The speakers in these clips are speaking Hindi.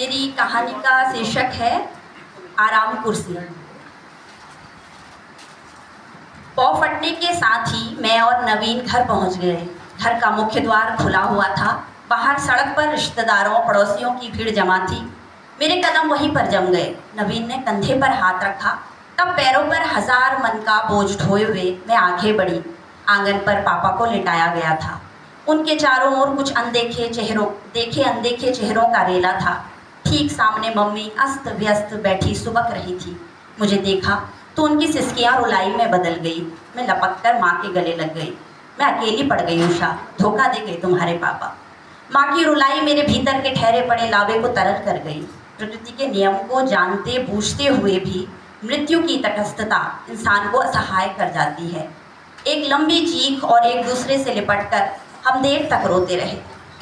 मेरी कहानी का शीर्षक है आराम कुर्सी। पौ फटने के साथ ही मैं और नवीन घर पहुंच गए। घर का मुख्य द्वार खुला हुआ था। बाहर सड़क पर रिश्तेदारों पड़ोसियों की भीड़ जमा थी। मेरे कदम वहीं पर जम गए। नवीन ने कंधे पर हाथ रखा, तब पैरों पर हजार मन का बोझ ढोए हुए मैं आगे बढ़ी। आंगन पर पापा को लिटाया गया था। उनके चारों ओर कुछ अनदेखे चेहरों का रेला था। ठीक सामने मम्मी अस्त व्यस्त बैठी सुबक रही थी। मुझे देखा तो उनकी सिसकियां रुलाई में बदल गई। मैं लपक कर माँ के गले लग गई। मैं अकेली पड़ गई उषा, धोखा दे गए तुम्हारे पापा। माँ की रुलाई मेरे भीतर के ठहरे पड़े लावे को तरल कर गई। प्रकृति के नियम को जानते बूझते हुए भी मृत्यु की तटस्थता इंसान को असहाय कर जाती है। एक लंबी चीख और एक दूसरे से लिपटकर हम देर तक रोते रहे।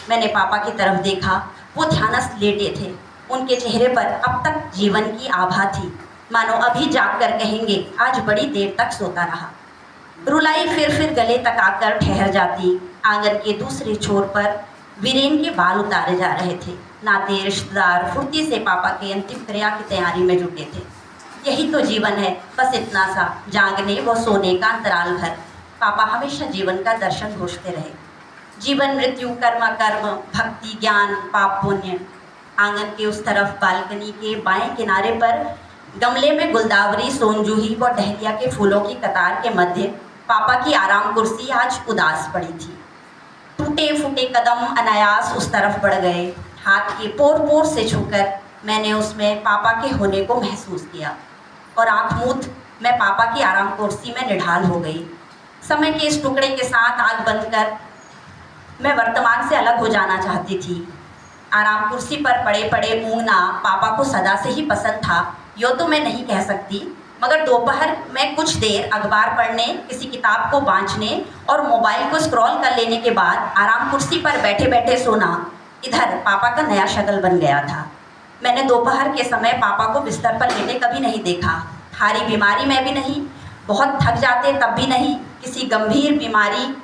मैंने पापा की तरफ देखा। वो ध्यानस्थ लेटे थे। उनके चेहरे पर अब तक जीवन की आभा थी, मानो अभी जागकर कहेंगे आज बड़ी देर तक सोता रहा। रुलाई फिर गले तक आकर ठहर जाती। आंगन के दूसरे छोर पर वीरेन के बाल उतारे जा रहे थे। नाते रिश्तेदार फुर्ती से पापा की अंतिम क्रिया की तैयारी में जुटे थे। यही तो जीवन है, बस इतना सा, जागने व सोने का अंतराल भर। पापा हमेशा जीवन का दर्शन घोषते रहे। जीवन मृत्यु, कर्म कर्म, भक्ति ज्ञान, पाप पुण्य। आंगन के उस तरफ बालकनी के बाएं किनारे पर गमले में गुलदावरी, सोनजूही व डहलिया के फूलों की कतार के मध्य पापा की आराम कुर्सी आज उदास पड़ी थी। टूटे फूटे कदम अनायास उस तरफ बढ़ गए। हाथ के पोर पोर से छूकर मैंने उसमें पापा के होने को महसूस किया और आंख मूंद मैं पापा की आराम कुर्सी में निढाल हो गई। समय के इस टुकड़े के साथ आग बंद कर मैं वर्तमान से अलग हो जाना चाहती थी। आराम कुर्सी पर पड़े पड़े ऊँघना पापा को सदा से ही पसंद था, यो तो मैं नहीं कह सकती, मगर दोपहर में कुछ देर अखबार पढ़ने, किसी किताब को बाँचने और मोबाइल को स्क्रॉल कर लेने के बाद आराम कुर्सी पर बैठे बैठे सोना इधर पापा का नया शक्ल बन गया था। मैंने दोपहर के समय पापा को बिस्तर पर लेटे कभी नहीं देखा। भारी बीमारी में भी नहीं, बहुत थक जाते तब भी नहीं, किसी गंभीर बीमारी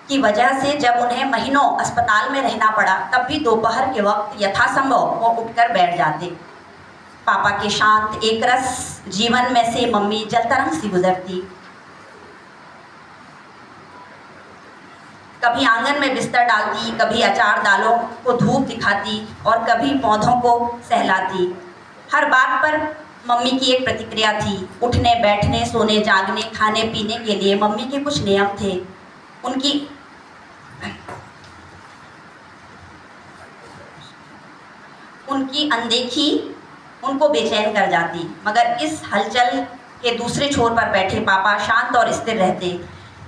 की वजह से जब उन्हें महीनों अस्पताल में रहना पड़ा तब भी दोपहर के वक्त यथासंभव वो उठकर बैठ जाते। पापा के शांत एकरस जीवन में से मम्मी जलतरंग सी गुजरती। कभी आंगन में बिस्तर डालती, कभी अचार दालों को धूप दिखाती और कभी पौधों को सहलाती। हर बात पर मम्मी की एक प्रतिक्रिया थी। उठने बैठने, सोने जागने, खाने पीने के लिए मम्मी के कुछ नियम थे। उनकी अनदेखी उनको बेचैन कर जाती। मगर इस हलचल के दूसरे छोर पर बैठे पापा शांत और स्थिर रहते।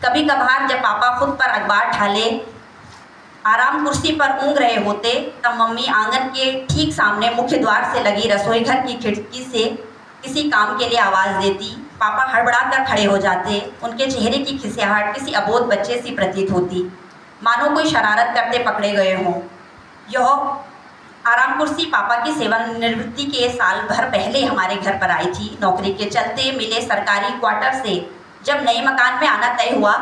कभी कभार जब पापा खुद पर अखबार ठाले आराम कुर्सी पर ऊँघ रहे होते तब मम्मी आंगन के ठीक सामने मुख्य द्वार से लगी रसोई घर की खिड़की से किसी काम के लिए आवाज़ देती। पापा हड़बड़ा कर खड़े हो जाते। उनके चेहरे की खिसियाहट किसी अबोध बच्चे सी प्रतीत होती, मानो कोई शरारत करते पकड़े गए हों। यह आराम कुर्सी पापा की सेवानिवृत्ति के साल भर पहले हमारे घर पर आई थी। नौकरी के चलते मिले सरकारी क्वार्टर से जब नए मकान में आना तय हुआ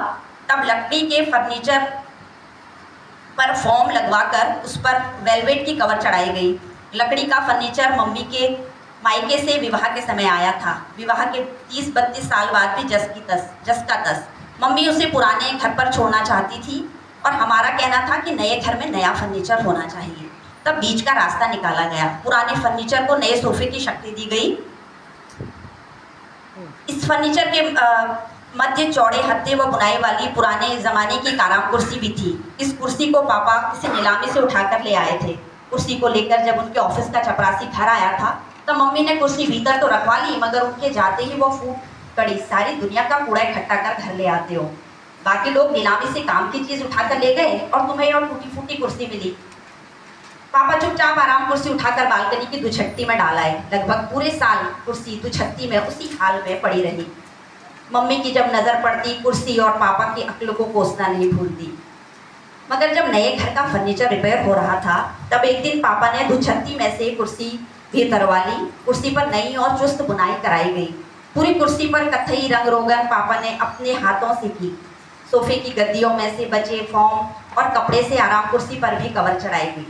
तब लकड़ी के फर्नीचर पर फोम लगवाकर उस पर वेलवेट की कवर चढ़ाई गई। लकड़ी का फर्नीचर मम्मी के मायके से विवाह के समय आया था। विवाह के 30-32 साल बाद भी जस का तस मम्मी उसे पुराने घर पर छोड़ना चाहती थी और हमारा कहना था कि नए घर में नया फर्नीचर होना चाहिए। तब बीच का रास्ता निकाला गया। पुराने फर्नीचर को नए सोफे की शक्ति दी गई। इस फर्नीचर के मध्य चौड़े हत्थे व बुनाई वाली पुराने ज़माने की आराम कुर्सी भी थी। इस कुर्सी को पापा किसी नीलामी से उठाकर ले आए थे। कुर्सी को लेकर जब उनके ऑफिस का चपरासी घर आया था तब मम्मी ने कुर्सी भीतर तो रखवा ली, मगर उनके जाते ही वो फूट पड़ी। सारी दुनिया का कूड़ा इकट्ठा कर घर ले आते हो। बाकी लोग नीलामी से काम की चीज़ उठाकर ले गए और तुम्हें और टूटी फूटी कुर्सी मिली। पापा चुपचाप आराम कुर्सी उठाकर बालकनी की दुछत्ती में डालाए। लगभग पूरे साल कुर्सी दुछत्ती में उसी हाल में पड़ी रही। मम्मी की जब नज़र पड़ती कुर्सी और पापा की अक्ल को कोसना नहीं भूलती। मगर जब नए घर का फर्नीचर रिपेयर हो रहा था तब एक दिन पापा ने दुछत्ती में से कुर्सी भीतरवा ली। कुर्सी पर नई और चुस्त बुनाई कराई गई। पूरी कुर्सी पर कत्थई रंग रोगन पापा ने अपने हाथों से की। सोफे की गद्दियों में से बचे फोम और कपड़े से आराम कुर्सी पर भी कवर चढ़ाई गई।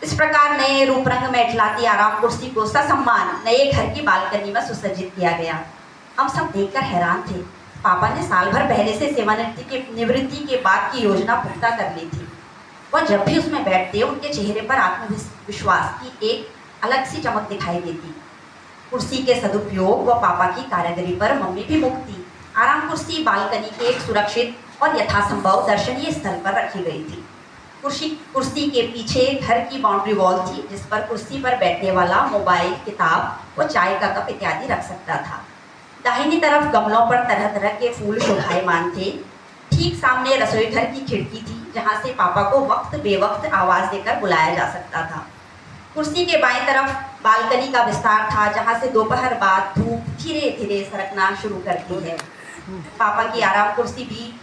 इस प्रकार नए रूप रंग में इठलाती आराम कुर्सी को ससम्मान नए घर की बालकनी में सुसज्जित किया गया। हम सब देखकर हैरान थे। पापा ने साल भर पहले से सेवानिवृत्ति के बाद की योजना पुख्ता कर ली थी। वह जब भी उसमें बैठते उनके चेहरे पर आत्मविश्वास की एक अलग सी चमक दिखाई देती। कुर्सी के सदुपयोग व पापा की कारीगरी पर मम्मी भी मुक्त थी। आराम कुर्सी बालकनी के एक सुरक्षित और यथासंभव दर्शनीय स्थल पर रखी गई थी। कुर्सी के पीछे घर की बाउंड्री वॉल थी, जिस पर कुर्सी पर बैठने वाला मोबाइल, किताब व चाय का कप इत्यादि रख सकता था। दाहिनी तरफ गमलों पर तरह तरह के फूल शोभायमान थे। ठीक सामने रसोई घर की खिड़की थी, जहाँ से पापा को वक्त बेवक्त आवाज़ देकर बुलाया जा सकता था। कुर्सी के बाएं तरफ बालकनी का विस्तार था, जहाँ से दोपहर बाद धूप धीरे धीरे सरकना शुरू करती है। पापा की आराम कुर्सी भी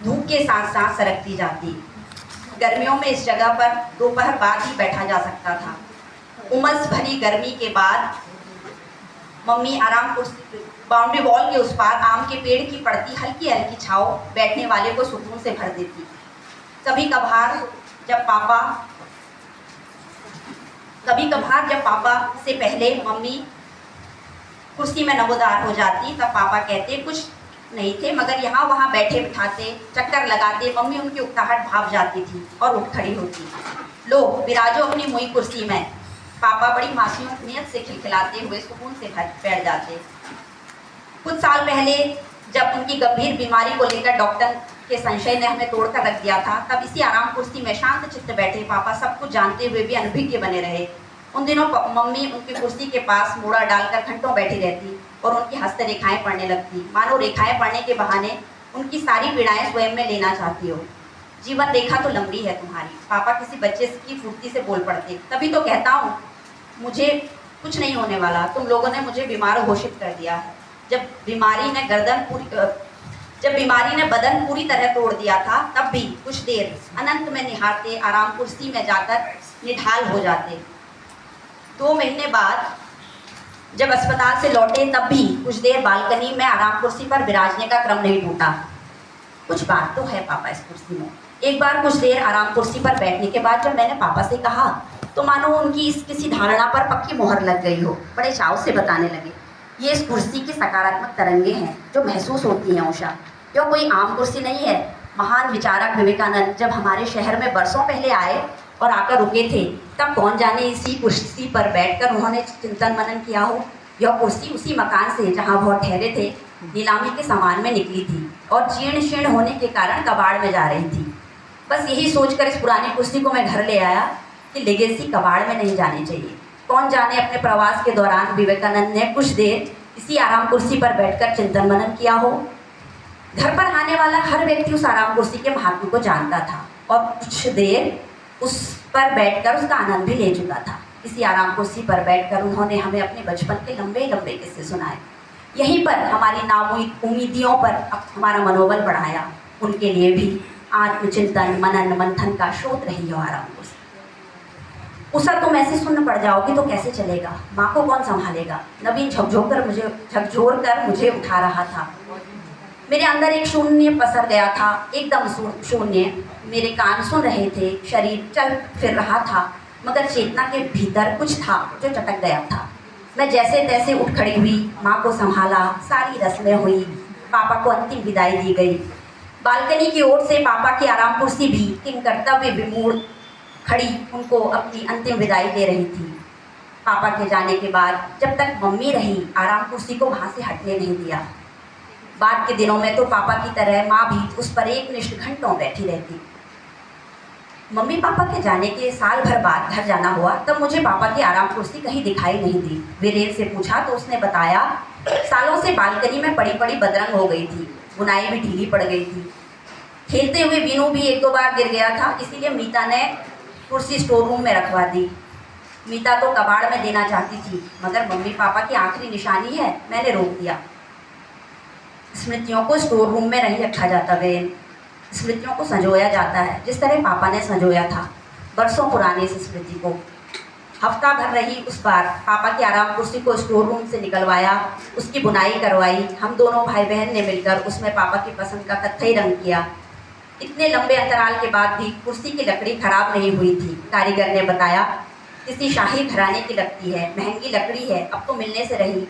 धूप के साथ साथ सरकती जाती। गर्मियों में इस जगह पर दोपहर बाद ही बैठा जा सकता था। उमस भरी गर्मी के बाद मम्मी आराम कुर्सी बाउंड्री वॉल के उस पार आम के पेड़ की पड़ती हल्की हल्की छाँव बैठने वाले को सुकून से भर देती। कभी कभार जब पापा से पहले मम्मी कुर्सी में नमोदार हो जाती, तब पापा कहते कुछ नहीं थे, मगर यहाँ वहाँ बैठे बिठाते, चक्कर लगाते। मम्मी उनकी उकताहट भाप जाती थी और उठ खड़ी होती। लो विराजो अपनी मुई कुर्सी में। पापा बड़ी मासूमियत से खिलखिलाते हुए सुकून से बैठ जाते। कुछ साल पहले जब उनकी गंभीर बीमारी को लेकर डॉक्टर के संशय ने हमें तोड़कर रख दिया था, तब इसी आराम कुर्सी में शांत चित्त बैठे पापा सब कुछ जानते हुए भी अनभिज्ञ बने रहे। उन दिनों मम्मी उनकी कुर्सी के पास मोड़ा डालकर घंटों बैठी रहती और उनकी हस्तरेखाएं पढ़ने लगती, मानो रेखाएं पढ़ने के बहाने उनकी सारी पीड़ाएं स्वयं में लेना चाहती हो। जीवन रेखा तो लंबी है तुम्हारी, पापा किसी बच्चे की फुर्ती से बोल पड़ते। तभी तो कहता हूँ मुझे कुछ नहीं होने वाला, तुम लोगों ने मुझे बीमार घोषित कर दिया है। जब बीमारी ने बदन पूरी तरह तोड़ दिया था, तब भी कुछ देर अनंत में निहारते आराम कुर्सी में जाकर निढाल हो जाते। 2 महीने बाद जब अस्पताल से लौटे, तब भी कुछ देर बालकनी में आराम कुर्सी पर विराजने का क्रम नहीं टूटा। कुछ बात तो है पापा इस कुर्सी में। एक बार कुछ देर आराम कुर्सी पर बैठने के बाद जब मैंने पापा से कहा, तो मानो उनकी इस किसी धारणा पर पक्की मोहर लग गई हो। बड़े चाव से बताने लगे, ये इस कुर्सी की सकारात्मक तरंगे हैं जो महसूस होती हैं उषा। यह कोई आम कुर्सी नहीं है। महान विचारक विवेकानंद जब हमारे शहर में बरसों पहले आए और आकर रुके थे, तब कौन जाने इसी कुर्सी पर बैठकर उन्होंने चिंतन मनन किया हो। यह कुर्सी उसी मकान से जहाँ वह ठहरे थे नीलामी के सामान में निकली थी और जीर्ण शीर्ण होने के कारण कबाड़ में जा रही थी। बस यही सोचकर इस पुरानी कुर्सी को मैं घर ले आया कि लेगेसी कबाड़ में नहीं जानी चाहिए। कौन जाने अपने प्रवास के दौरान विवेकानंद ने कुछ देर इसी आराम कुर्सी पर बैठकर चिंतन मनन किया हो। घर पर आने वाला हर व्यक्ति उस आराम कुर्सी के महत्व को जानता था और कुछ देर उस पर बैठकर उसका आनंद भी ले चुका था। इसी आराम कुर्सी पर बैठकर उन्होंने हमें अपने बचपन के लंबे लंबे किस्से सुनाए। यहीं पर हमारी नाउम्मीदियों पर हमारा मनोबल बढ़ाया। उनके लिए भी आत्मचिंतन मनन मंथन का स्रोत रही हो आराम कुर्सी। उषा तुम ऐसे सुन्न पड़ जाओगी तो कैसे चलेगा, माँ को कौन संभालेगा। नवीन झकझोर कर मुझे उठा रहा था। मेरे अंदर एक शून्य पसर गया था, एकदम शून्य। मेरे कान सुन रहे थे, शरीर चल फिर रहा था, मगर चेतना के भीतर कुछ था जो चटक गया था। मैं जैसे तैसे उठ खड़ी हुई, माँ को संभाला, सारी रस्में हुई, पापा को अंतिम विदाई दी गई। बालकनी की ओर से पापा की आराम कुर्सी भी किंग कर्तव्य विमूढ़ खड़ी उनको अपनी अंतिम विदाई दे रही थी। पापा के जाने के बाद जब तक मम्मी रही, आराम कुर्सी को वहाँ से हटने नहीं दिया। बाद के दिनों में तो पापा की तरह माँ भी उस पर एकनिष्ठ घंटों बैठी रहती। मम्मी पापा के जाने के साल भर बाद घर जाना हुआ, तब मुझे पापा की आराम कुर्सी कहीं दिखाई नहीं दी। वीरेन से पूछा तो उसने बताया, सालों से बालकनी में पड़ी पड़ी बदरंग हो गई थी, बुनाई भी ढीली पड़ गई थी। खेलते हुए बीनू भी 1-2 बार गिर गया था, इसीलिए मीता ने कुर्सी स्टोर रूम में रखवा दी। मीता तो कबाड़ में देना चाहती थी, मगर मम्मी पापा की आखिरी निशानी है, मैंने रोक दिया। स्मृतियों को स्टोर रूम में नहीं रखा जाता बेन, स्मृतियों को संजोया जाता है, जिस तरह पापा ने संजोया था बरसों पुरानी इस स्मृति को। हफ्ता भर रही उस बार पापा की आराम कुर्सी को स्टोर रूम से निकलवाया, उसकी बुनाई करवाई। हम दोनों भाई बहन ने मिलकर उसमें पापा की पसंद का कत्थई रंग किया। इतने लंबे अंतराल के बाद भी कुर्सी की लकड़ी खराब नहीं हुई थी। कारीगर ने बताया, किसी शाही घराने की लगती है, महंगी लकड़ी है, अब तो मिलने से रही।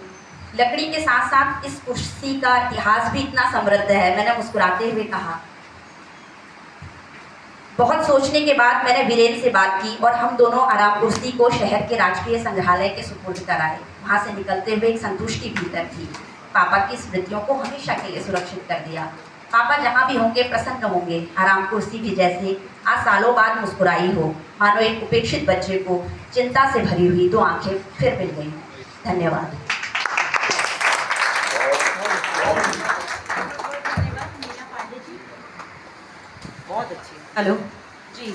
लकड़ी के साथ साथ इस कुर्सी का इतिहास भी इतना समृद्ध है, मैंने मुस्कुराते हुए कहा। बहुत सोचने के बाद मैंने वीरेन से बात की और हम दोनों आराम कुर्सी को शहर के राजकीय संग्रहालय के सुपुर्द कराए। वहाँ से निकलते हुए एक संतुष्टि भीतर थी। पापा की स्मृतियों को हमेशा के लिए सुरक्षित कर दिया। पापा जहाँ भी होंगे प्रसन्न होंगे। आराम कुर्सी भी जैसे आज सालों बाद मुस्कुराई हो, मानो एक उपेक्षित बच्चे को चिंता से भरी हुई दो आंखें फिर मिल गई। धन्यवाद। बहुत अच्छी। हेलो जी,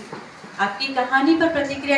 आपकी कहानी पर प्रतिक्रिया